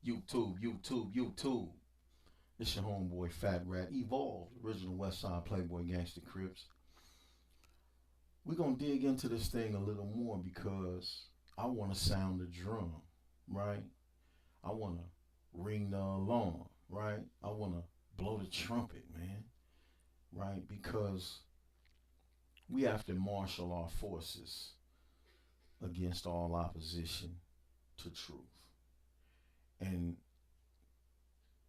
YouTube. It's your homeboy Fat Rat Evolved, original West Side Playboy Gangster Crips. We're gonna dig into this thing a little more because I wanna sound the drum, right? I wanna ring the alarm, right? I wanna blow the trumpet, man, right? Because we have to marshal our forces against all opposition to truth. And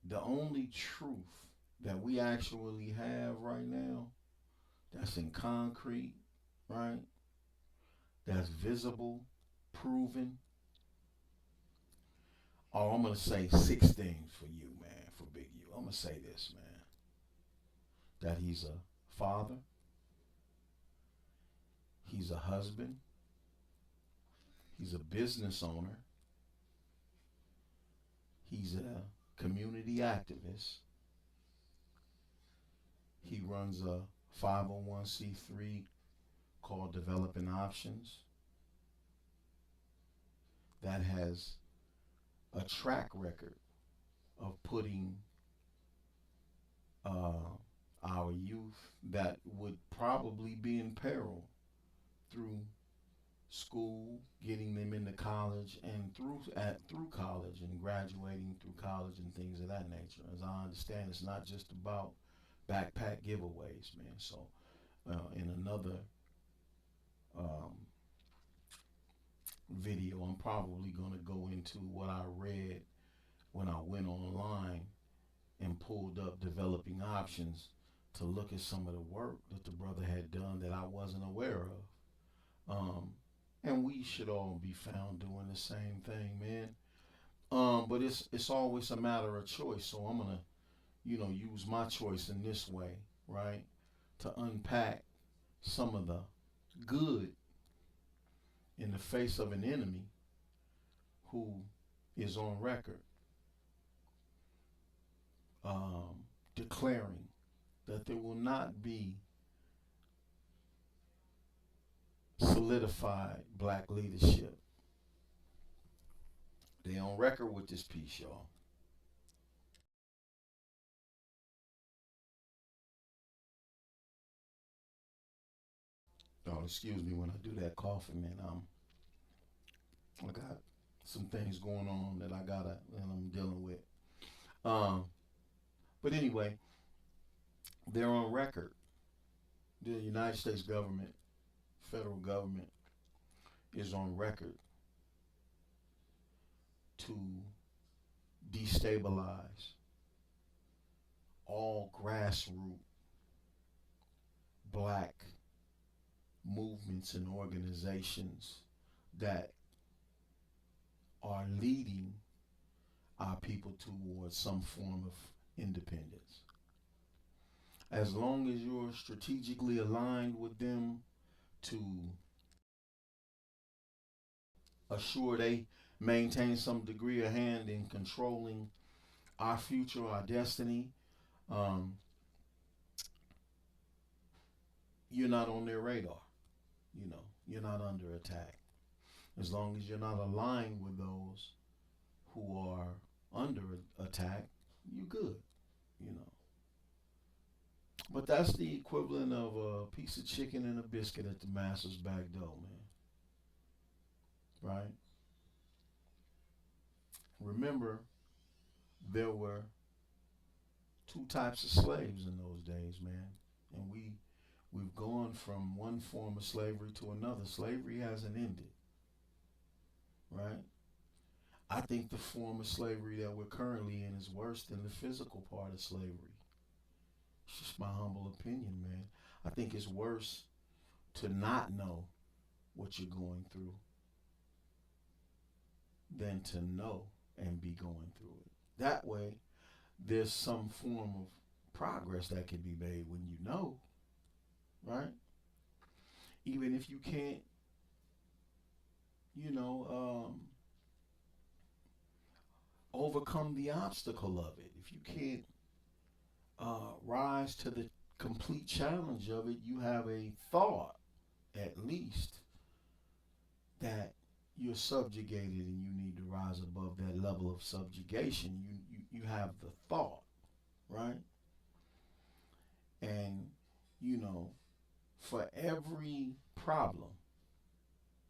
the only truth that we actually have right now that's in concrete, right? That's visible, proven. Oh, I'm gonna say six things for you, man, for Big U. I'm gonna say this, man. That he's a father, he's a husband, he's a business owner, he's a community activist, he runs a 501c3 called Developing Options that has a track record of putting uh, our youth that would probably be in peril through school, getting them into college, and through college and graduating through college and things of that nature. As I understand, it's not just about backpack giveaways, man. So, in another um, video, I'm probably going to go into what I read when I went online and pulled up developing options to look at some of the work that the brother had done that I wasn't aware of. And we should all be found doing the same thing, man. But it's always a matter of choice. So I'm gonna, use my choice in this way, right? To unpack some of the good in the face of an enemy who is on record declaring that there will not be solidified black leadership. They on record with this piece, y'all. Oh, excuse me when I do that coughing, man. I got some things going on that I'm dealing with. Um, but anyway, they're on record. The United States government, federal government, is on record to destabilize all grassroots black movements and organizations that are leading our people towards some form of independence. As long as you're strategically aligned with them to assure they maintain some degree of hand in controlling our future, our destiny, um, you're not on their radar. You're not under attack. As long as you're not aligned with those who are under attack, you good. You know. But that's the equivalent of a piece of chicken and a biscuit at the master's back door, man. Right? Remember, there were two types of slaves in those days, man. And we've gone from one form of slavery to another. Slavery hasn't ended, right? I think the form of slavery that we're currently in is worse than the physical part of slavery. It's just my humble opinion, man. I think it's worse to not know what you're going through than to know and be going through it. That way, there's some form of progress that can be made when you know, right? Even if you can't, you know, overcome the obstacle of it. If you can't rise to the complete challenge of it, you have a thought, at least, that you're subjugated and you need to rise above that level of subjugation. You have the thought, right? And, you know, for every problem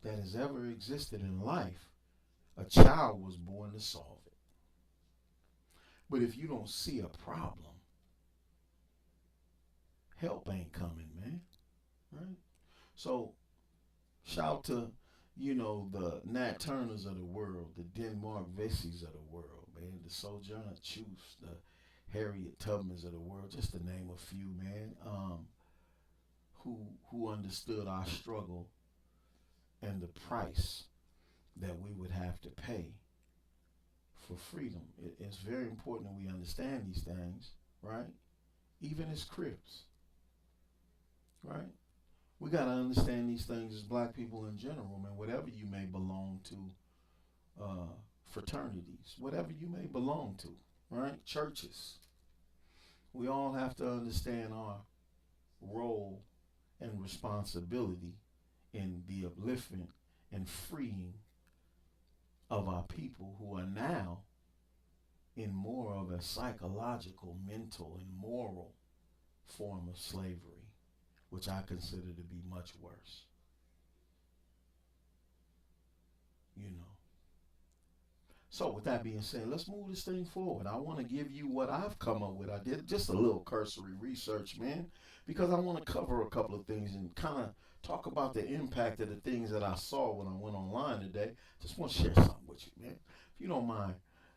that has ever existed in life, a child was born to solve it. But if you don't see a problem, help ain't coming, man. Right? So shout to, the Nat Turners of the world, the Denmark Vessies of the world, man, the Sojourner Truths, the Harriet Tubmans of the world, just to name a few, man, who understood our struggle and the price that we would have to pay for freedom. It's very important that we understand these things, right? Even as Crips, right? We got to understand these things as black people in general, man. Whatever you may belong to, fraternities, whatever you may belong to, right? Churches. We all have to understand our role and responsibility in the upliftment and freeing of our people who are now in more of a psychological, mental, and moral form of slavery, which I consider to be much worse. You know. So with that being said, let's move this thing forward. I want to give you what I've come up with. I did just a little cursory research, man, because I want to cover a couple of things and kind of talk about the impact of the things that I saw when I went online today. Just want to share something with you, man. If you don't mind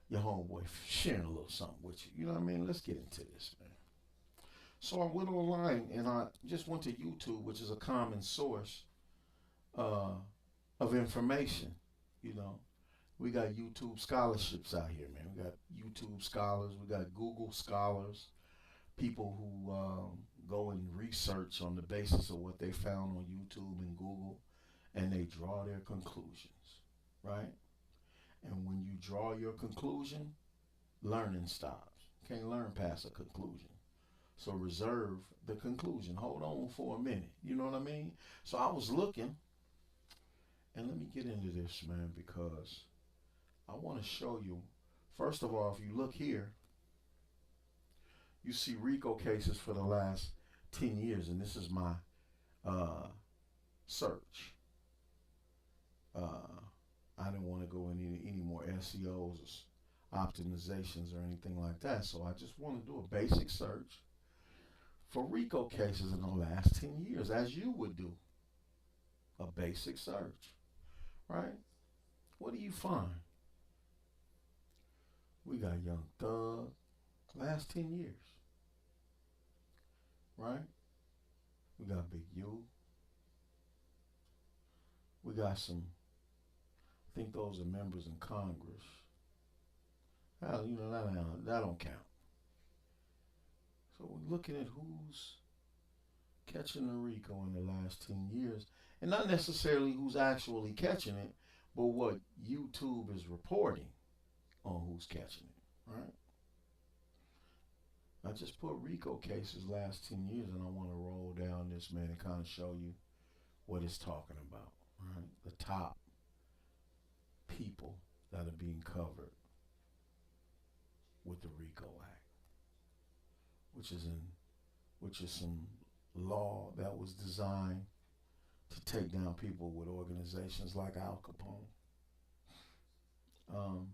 your homeboy sharing a little something with you, you know what I mean? Let's get into this, man. So I went online and I just went to YouTube, which is a common source uh, of information, you know. We got YouTube scholarships out here, man. We got YouTube scholars. We got Google scholars. People who go and research on the basis of what they found on YouTube and Google, and they draw their conclusions, right? And when you draw your conclusion, learning stops. Can't learn past a conclusion. So reserve the conclusion. Hold on for a minute. You know what I mean? So I was looking, and let me get into this, man, because I want to show you. First of all, if you look here, you see RICO cases for the last 10 years, and this is my uh, search. Uh, I didn't want to go into any more SEOs, optimizations, or anything like that, so I just want to do a basic search for RICO cases in the last 10 years, as you would do. A basic search, right? What do you find? We got Young Thug, last 10 years, right? We got Big U. We got some, I think those are members in Congress. That don't count. So we're looking at who's catching the RICO in the last 10 years. And not necessarily who's actually catching it, but what YouTube is reporting on who's catching it, right? I just put RICO cases last 10 years, and I want to roll down this, man, and kind of show you what it's talking about, right? The top people that are being covered with the RICO Act, which is some law that was designed to take down people with organizations like Al Capone. Um,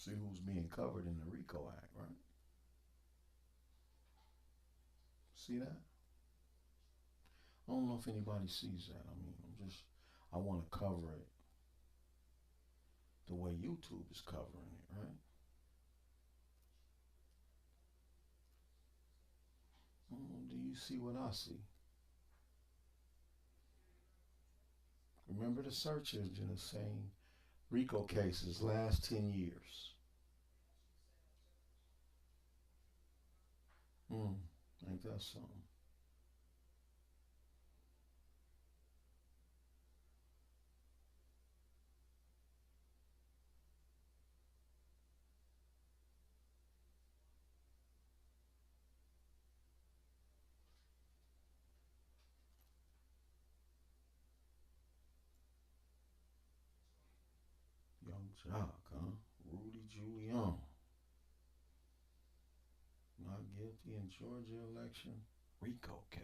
see who's being covered in the RICO Act, right? See that? I don't know if anybody sees that. I want to cover it the way YouTube is covering it, right? Do you see what I see? Remember, the search engine is saying RICO cases last 10 years. Ain't that something? Jock, huh? Rudy Giuliani. Not guilty in Georgia election. RICO case.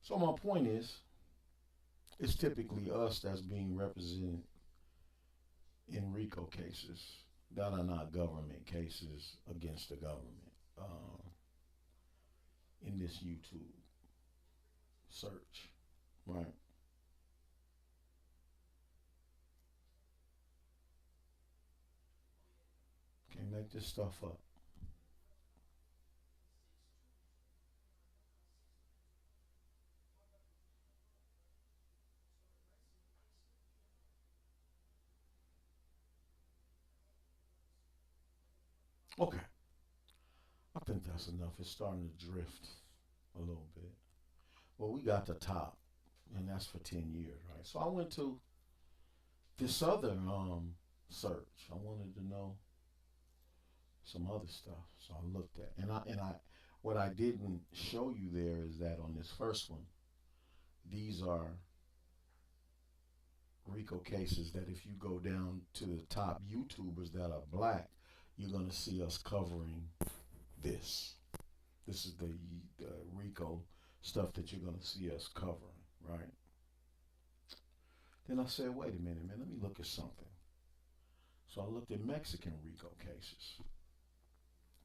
So my point is, it's typically us that's being represented in RICO cases that are not government cases against the government. In this YouTube search, right? Can't make this stuff up. Okay, I think that's enough. It's starting to drift a little bit. Well, we got the top, and that's for 10 years, right? So I went to this other search. I wanted to know some other stuff, so I looked at, and I what I didn't show you there is that on this first one, these are RICO cases that if you go down to the top YouTubers that are black, you're gonna see us covering this. This is the RICO stuff that you're gonna see us covering, right? Then I said, wait a minute, man, let me look at something. So I looked at Mexican RICO cases,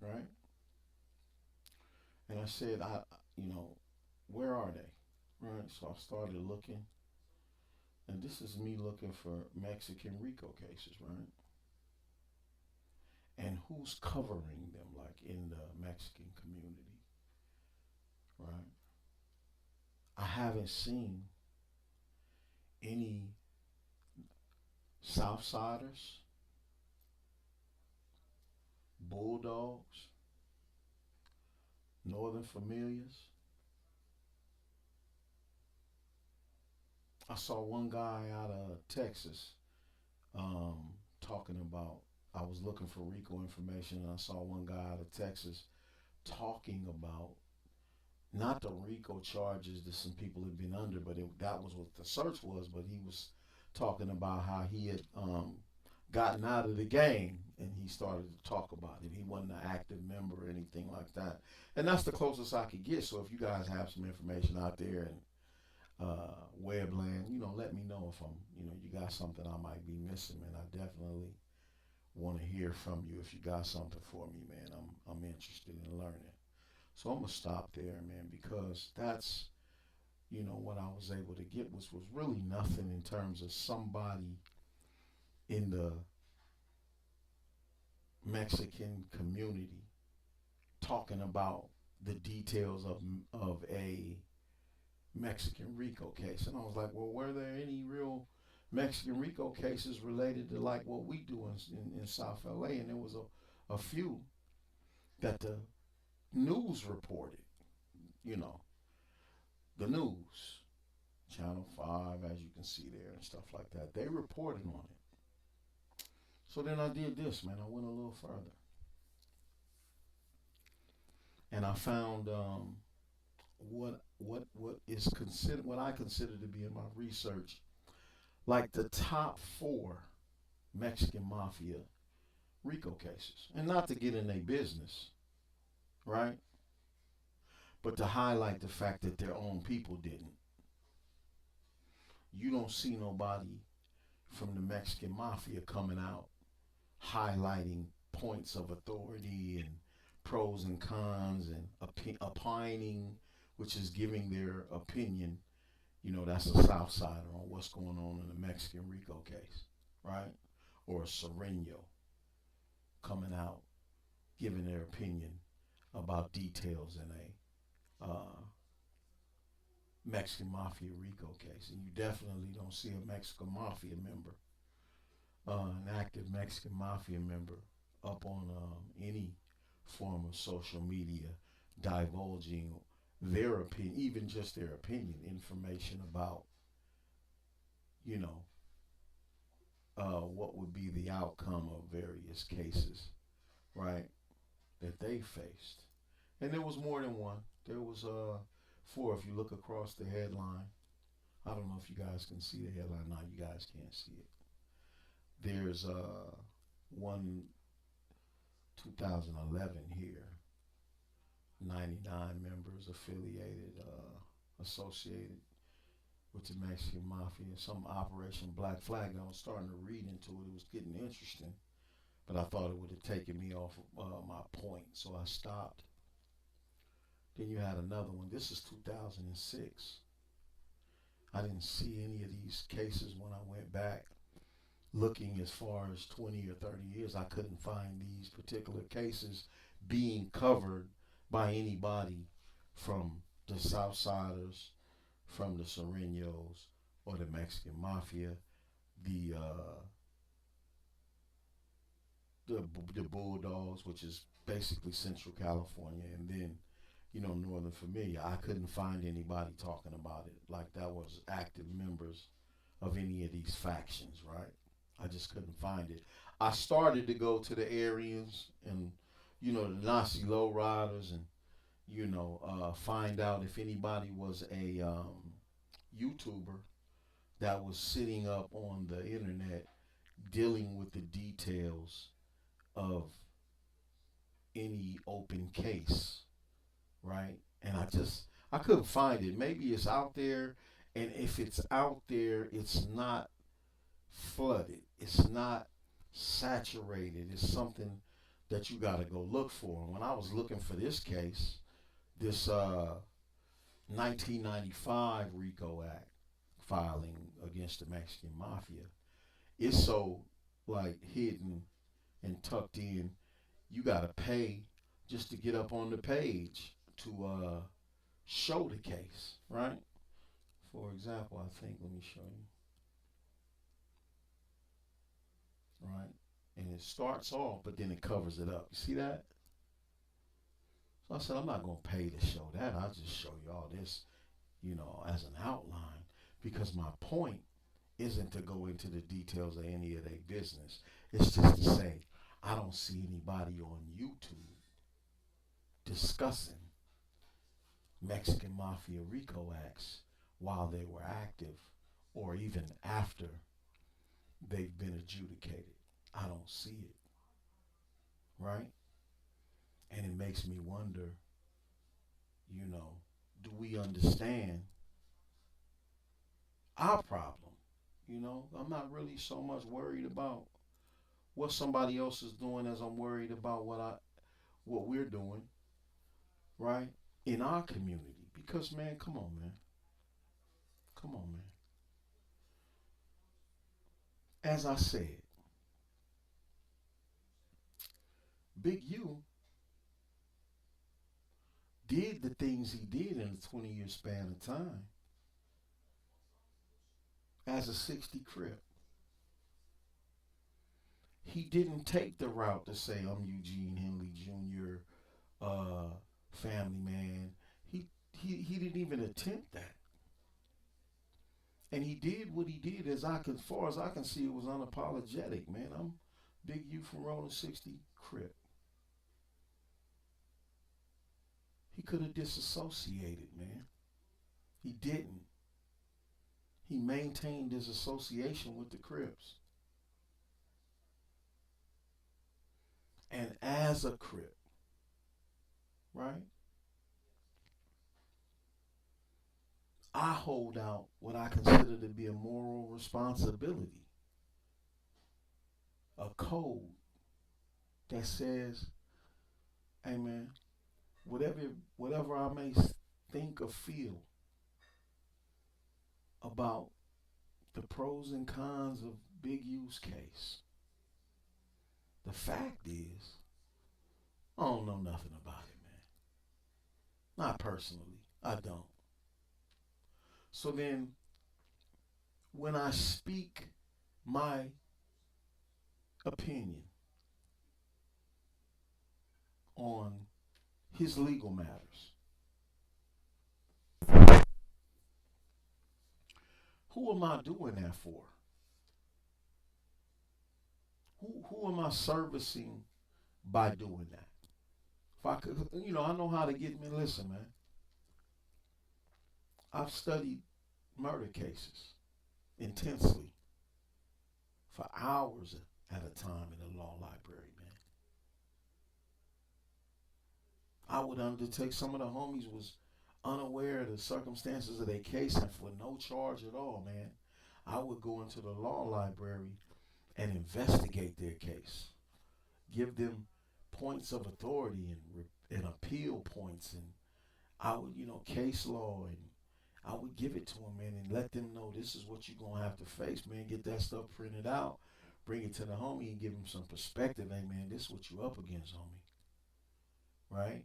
right? And I said, you know, where are they? Right. So I started looking, and this is me looking for Mexican RICO cases, right? And who's covering them, like in the Mexican community, right? I haven't seen any Southsiders, Bulldogs, Northern Familiars. I saw one guy out of Texas um, talking about. I was looking for RICO information, and I saw one guy out of Texas talking about not the RICO charges that some people had been under, but that was what the search was. But he was talking about how he had gotten out of the game, and he started to talk about it. He wasn't an active member or anything like that, and that's the closest I could get. So if you guys have some information out there and Webland, let me know if you got something I might be missing, man. I definitely want to hear from you if you got something for me, man. I'm interested in learning. So I'm gonna stop there, man, because that's what I was able to get was really nothing in terms of somebody in the Mexican community talking about the details of a Mexican RICO case. And I was like, well, were there any real Mexican RICO cases related to like what we do in South LA? And there was a few that the news reported, you know, the news, Channel 5, as you can see there, and stuff like that. They reported on it. So then I did this, man. I went a little further. And I found what I consider to be in my research, like the top four Mexican mafia RICO cases. And not to get in their business, right? But to highlight the fact that their own people didn't. You don't see nobody from the Mexican mafia coming out highlighting points of authority and pros and cons and opining, which is giving their opinion. That's a South Sider on what's going on in the Mexican RICO case, right? Or a Sereno coming out giving their opinion about details in a Mexican Mafia RICO case. And you definitely don't see a Mexican Mafia member, an active Mexican Mafia member, up on any form of social media divulging their opinion, even just their opinion, information about, you know, what would be the outcome of various cases, right, that they faced. And there was more than one. There was four if you look across the headline. I don't know if you guys can see the headline. No, you guys can't see it. There's one 2011 here. 99 members affiliated, associated with the Mexican Mafia. Some Operation Black Flag. I was starting to read into it. It was getting interesting, but I thought it would have taken me off my point, so I stopped. Then you had another one. This is 2006. I didn't see any of these cases when I went back looking as far as 20 or 30 years. I couldn't find these particular cases being covered by anybody from the Southsiders, from the Sureños, or the Mexican Mafia, the uh, the Bulldogs, which is basically Central California, and then Northern Familia. I couldn't find anybody talking about it like that was active members of any of these factions, right? I just couldn't find it. I started to go to the Aryans and the Nazi lowriders and find out if anybody was a YouTuber that was sitting up on the internet dealing with the details of any open case, right? And I couldn't find it. Maybe it's out there, and if it's out there, it's not flooded. It's not saturated. It's something that you got to go look for. When I was looking for this case, this 1995 RICO Act filing against the Mexican Mafia, it's so like hidden and tucked in. You got to pay just to get up on the page to show the case, right? For example, I think, let me show you, right? And it starts off, but then it covers it up. You see that? So I said, I'm not going to pay to show that. I'll just show you all this, as an outline. Because my point isn't to go into the details of any of their business. It's just to say, I don't see anybody on YouTube discussing Mexican Mafia RICO acts while they were active or even after they've been adjudicated. I don't see it, right? And it makes me wonder, do we understand our problem? I'm not really so much worried about what somebody else is doing as I'm worried about what we're doing, right? In our community. Because man, come on, man. Come on, man. As I said, Big U did the things he did in a 20-year span of time as a 60 Crip. He didn't take the route to say, I'm Eugene Henley Jr., family man. He didn't even attempt that. And he did what he did as far as I can see, it was unapologetic, man. I'm Big U from Rolling 60 Crip. He could have disassociated, man. He didn't. He maintained his association with the Crips. And as a Crip, right? I hold out what I consider to be a moral responsibility, a code that says, hey man, whatever whatever I may think or feel about the pros and cons of Big U's case, the fact is, I don't know nothing about it, man. Not personally. I don't. So then, when I speak my opinion on his legal matters, who am I doing that for? Who am I servicing by doing that? If I could, I know how to get me. Listen, man, I've studied murder cases intensely for hours at a time in the law library, man. I would undertake. Some of the homies was unaware of the circumstances of their case, and for no charge at all, man, I would go into the law library and investigate their case, give them points of authority and appeal points, and I would, case law, and I would give it to them, man, and let them know this is what you're gonna have to face, man. Get that stuff printed out, bring it to the homie, and give him some perspective. Hey, man, this is what you up against, homie, right?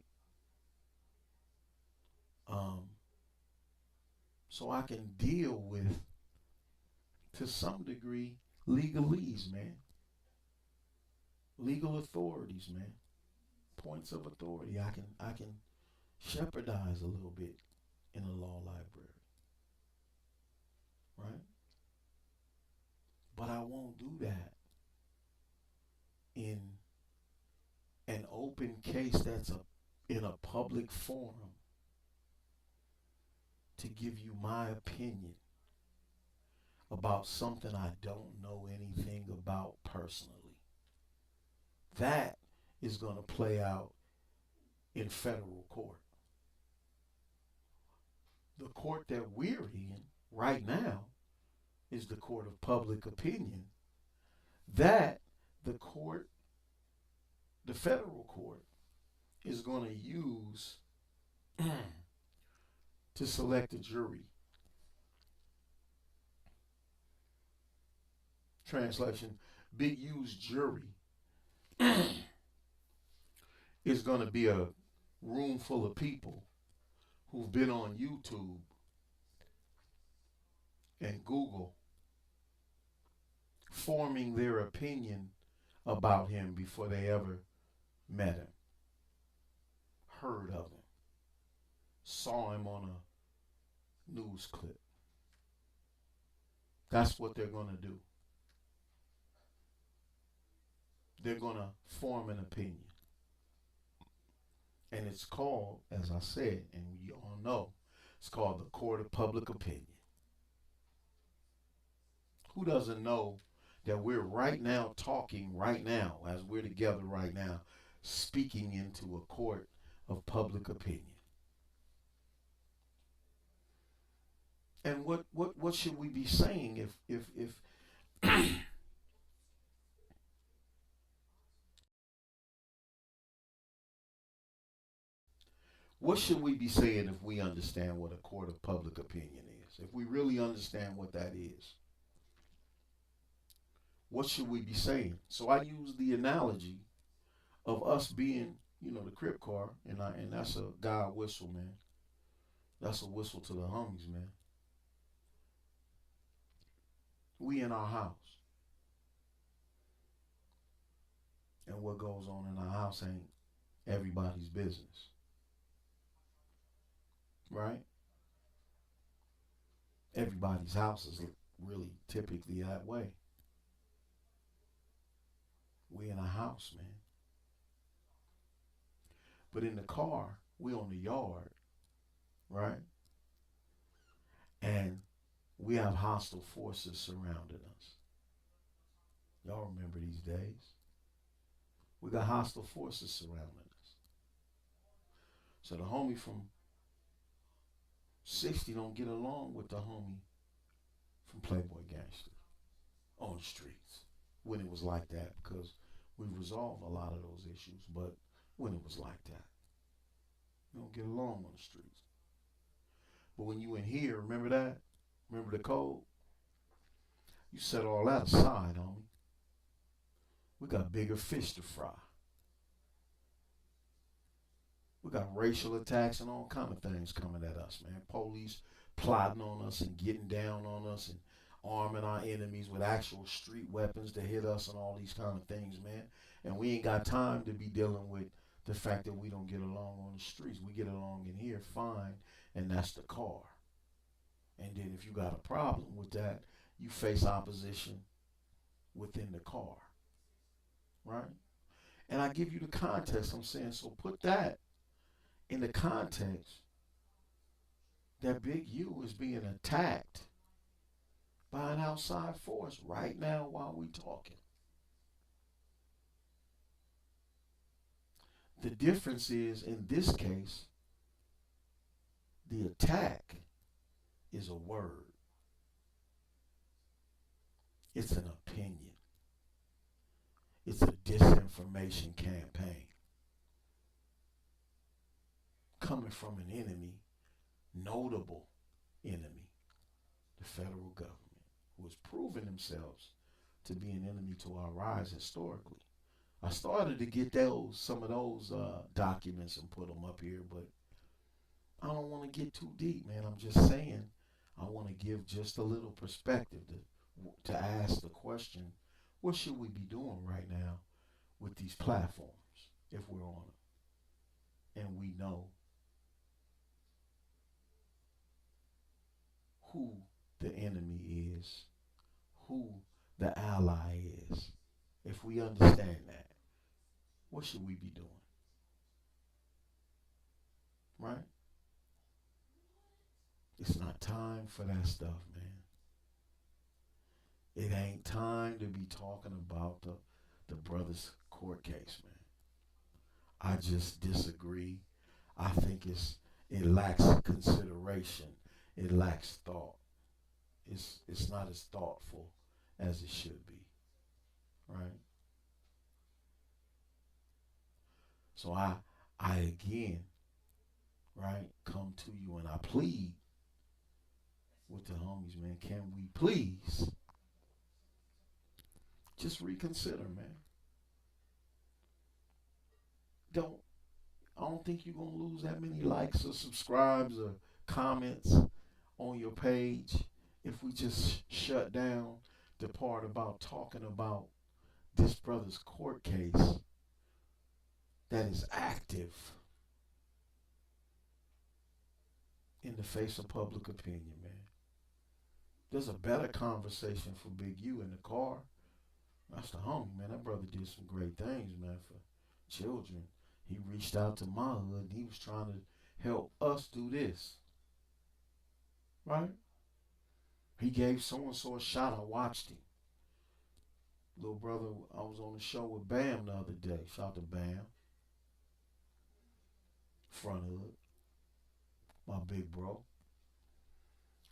Um, so I can deal with, to some degree, legalese, man, legal authorities, man, points of authority. I can shepherdize a little bit in a law library, right? But I won't do that in an open case that's in a public forum to give you my opinion about something I don't know anything about personally. That is going to play out in federal court. The court that we're in right now is the court of public opinion. That the court, the federal court, is going to use to select a jury. Translation: Big U's jury is going to be a room full of people who've been on YouTube and Google forming their opinion about him before they ever met him, heard of him, saw him on a news clip. That's what they're going to do. They're going to form an opinion. And it's called, as I said, and you all know, it's called the Court of Public Opinion. Who doesn't know that we're right now talking right now, as we're together right now, speaking into a court of public opinion? And what should we be saying if what should we be saying if we understand what a court of public opinion is? If we really understand what that is, what should we be saying? So I use the analogy of us being, the Crip car, and that's a God whistle, man. That's a whistle to the homies, man. We in our house, and what goes on in our house ain't everybody's business, right? Everybody's house is really typically that way. We in a house, man. But in the car, we on the yard, right? And we have hostile forces surrounding us. Y'all remember these days? We got hostile forces surrounding us. So the homie from 60 don't get along with the homie from Playboy Gangster on the streets when it was like that, because we resolved a lot of those issues, but when it was like that, you don't get along on the streets. But when you in here, remember that? Remember the code? You set all that aside, homie. We got bigger fish to fry. We got racial attacks and all kind of things coming at us, man. Police plotting on us and getting down on us and arming our enemies with actual street weapons to hit us and all these kind of things, man. And we ain't got time to be dealing with the fact that we don't get along on the streets. We get along in here fine, and that's the car. And then if you got a problem with that, you face opposition within the car, right? And I give you the context. I'm saying, so put that in the context that Big U is being attacked by an outside force right now while we talking. The difference is, in this case, the attack is a word. It's an opinion. It's a disinformation campaign coming from an enemy, notable enemy, the federal government, who has proven themselves to be an enemy to our rise historically. I started to get some of those documents and put them up here, but I don't want to get too deep, man. I'm just saying I want to give just a little perspective to ask the question, what should we be doing right now with these platforms if we're on them and we know who the enemy is, who the ally is? If we understand that, what should we be doing? Right? It's not time for that stuff, man. It ain't time to be talking about the brother's court case, man. I just disagree. I think it lacks consideration. It lacks thought. It's not as thoughtful as it should be, right? So I again, right, come to you and I plead with the homies, man. Can we please just reconsider, man? Don't I don't think you're gonna lose that many likes or subscribes or comments on your page if we just shut down the part about talking about this brother's court case that is active in the face of public opinion, man. There's a better conversation for Big U in the car. That's the homie, man. That brother did some great things, man, for children. He reached out to my hood and he was trying to help us do this, right? He gave so and so a shot. I watched him. Little brother, I was on the show with Bam the other day. Shout out to Bam. Front hood. My big bro.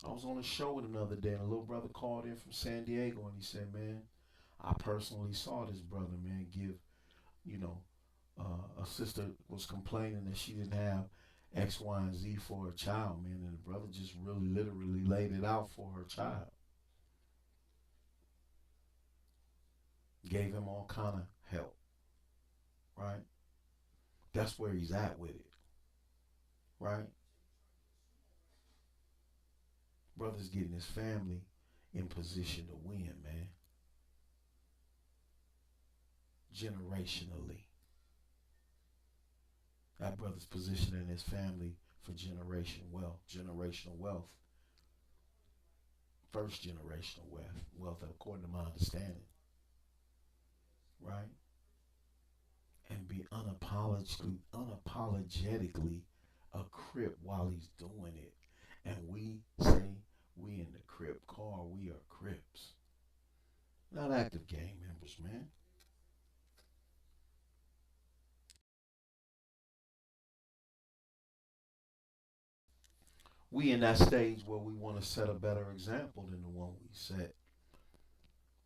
I was on a show with him the other day and a little brother called in from San Diego and he said, man, I personally saw this brother, man, give, you know, a sister was complaining that she didn't have X, Y, and Z for her child, man, and the brother just really literally laid it out for her child. Gave him all kind of help, right? That's where he's at with it, right? Brother's getting his family in position to win, man. Generationally. That brother's positioning his family for generational wealth, first generational wealth, according to my understanding, right? And be unapologetically a Crip while he's doing it. And we say we in the Crip car, we are Crips. Not active gang members, man. We in that stage where we want to set a better example than the one we set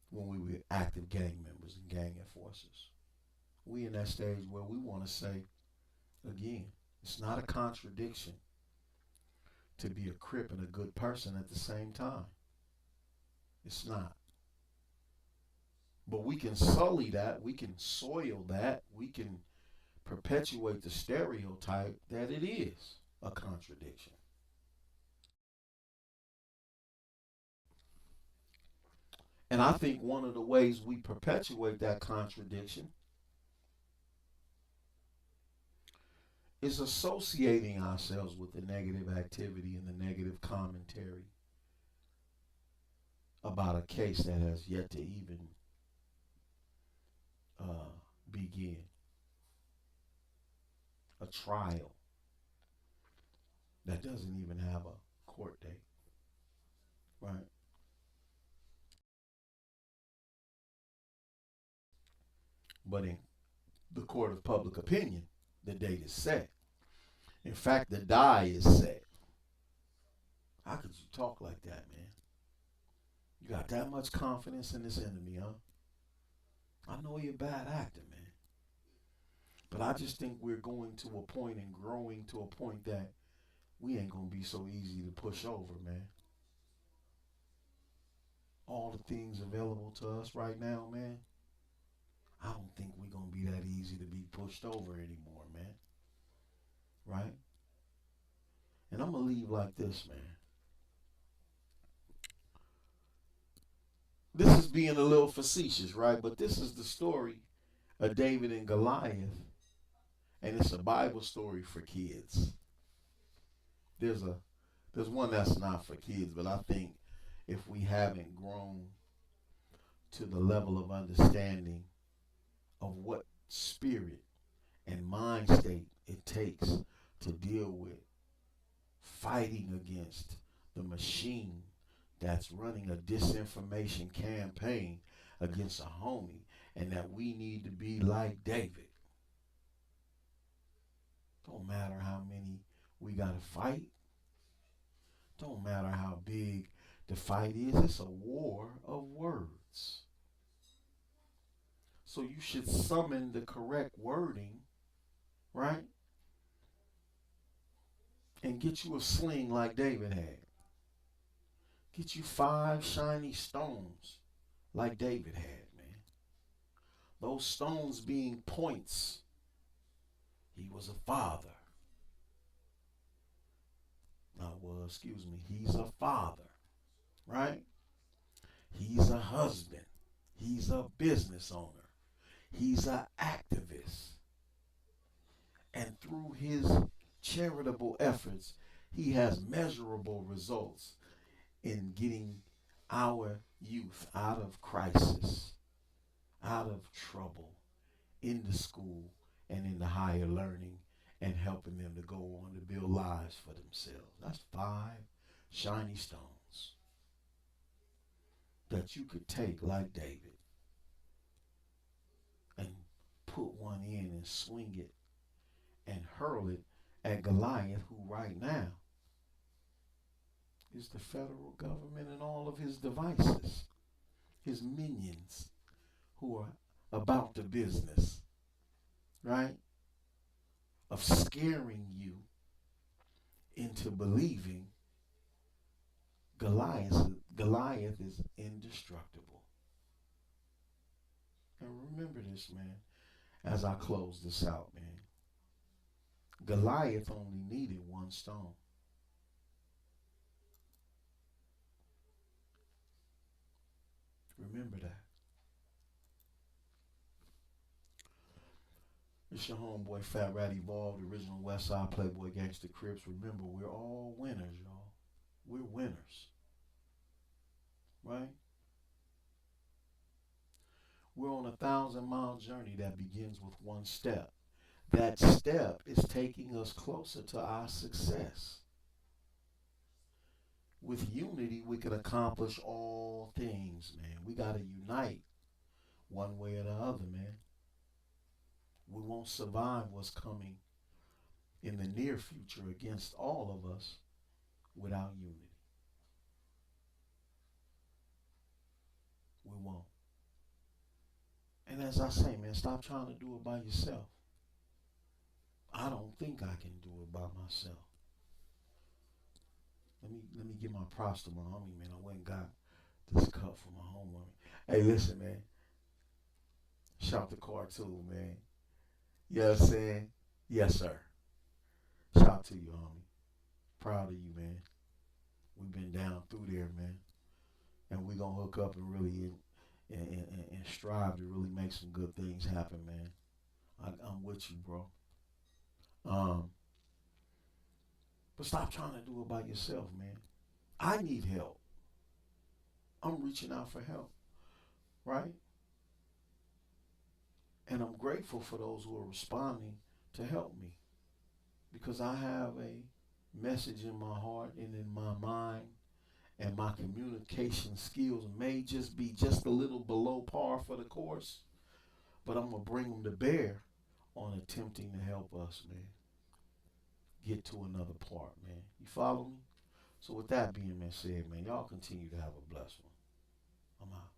when we were active gang members and gang enforcers. We in that stage where we want to say, again, it's not a contradiction to be a Crip and a good person at the same time. It's not. But we can sully that, we can soil that, we can perpetuate the stereotype that it is a contradiction. And I think one of the ways we perpetuate that contradiction is associating ourselves with the negative activity and the negative commentary about a case that has yet to even begin. a trial that doesn't even have a court date, right? But in the court of public opinion, the date is set. In fact, the die is set. How could you talk like that, man? You got that much confidence in this enemy, huh? I know you're a bad actor, man. But I just think we're going to a point and growing to a point that we ain't going to be so easy to push over, man. All the things available to us right now, man, I don't think we're going to be that easy to be pushed over anymore, man. Right? And I'm going to leave like this, man. This is being a little facetious, right? But this is the story of David and Goliath, and it's a Bible story for kids. There's a there's one that's not for kids, but I think if we haven't grown to the level of understanding of what spirit and mind state it takes to deal with fighting against the machine that's running a disinformation campaign against a homie, and that we need to be like David. Don't matter how many we got to fight. Don't matter how big the fight is. It's a war of words. So you should summon the correct wording, right? And get you a sling like David had. Get you 5 shiny stones like David had, man. Those stones being points. He was a father. He's a father, right? He's a husband. He's a business owner. He's an activist. And through his charitable efforts, he has measurable results in getting our youth out of crisis, out of trouble, into school and into higher learning, and helping them to go on to build lives for themselves. That's 5 shiny stones that you could take like David and put one in and swing it and hurl it at Goliath, who right now is the federal government and all of his devices, his minions who are about the business, right, of scaring you into believing Goliath is indestructible. And remember this, man, as I close this out, man. Goliath only needed 1 stone. Remember that. It's your homeboy Fat Rat Evolved, original Westside Playboy Gangsta Crips. Remember, we're all winners, y'all. We're winners. Right? We're on a 1,000-mile journey that begins with 1 step. That step is taking us closer to our success. With unity, we can accomplish all things, man. We got to unite one way or the other, man. We won't survive what's coming in the near future against all of us without unity. We won't. And as I say, man, stop trying to do it by yourself. I don't think I can do it by myself. Let me give my props to my homie, man. I went and got this cup for my homie. Hey, listen, man. Shout to Cartoon, man. You know what I'm saying? Yes, sir. Shout to you, homie. Proud of you, man. We've been down through there, man. And we gonna hook up and really and strive to really make some good things happen, man. I'm with you, bro. Um, but stop trying to do it by yourself, man. I need help. I'm reaching out for help, right? And I'm grateful for those who are responding to help me. because I have a message in my heart and in my mind, and my communication skills may just be just a little below par for the course, but I'm going to bring them to bear on attempting to help us, man, get to another part, man. You follow me? So with that being said, man, y'all continue to have a blessed one. I'm out.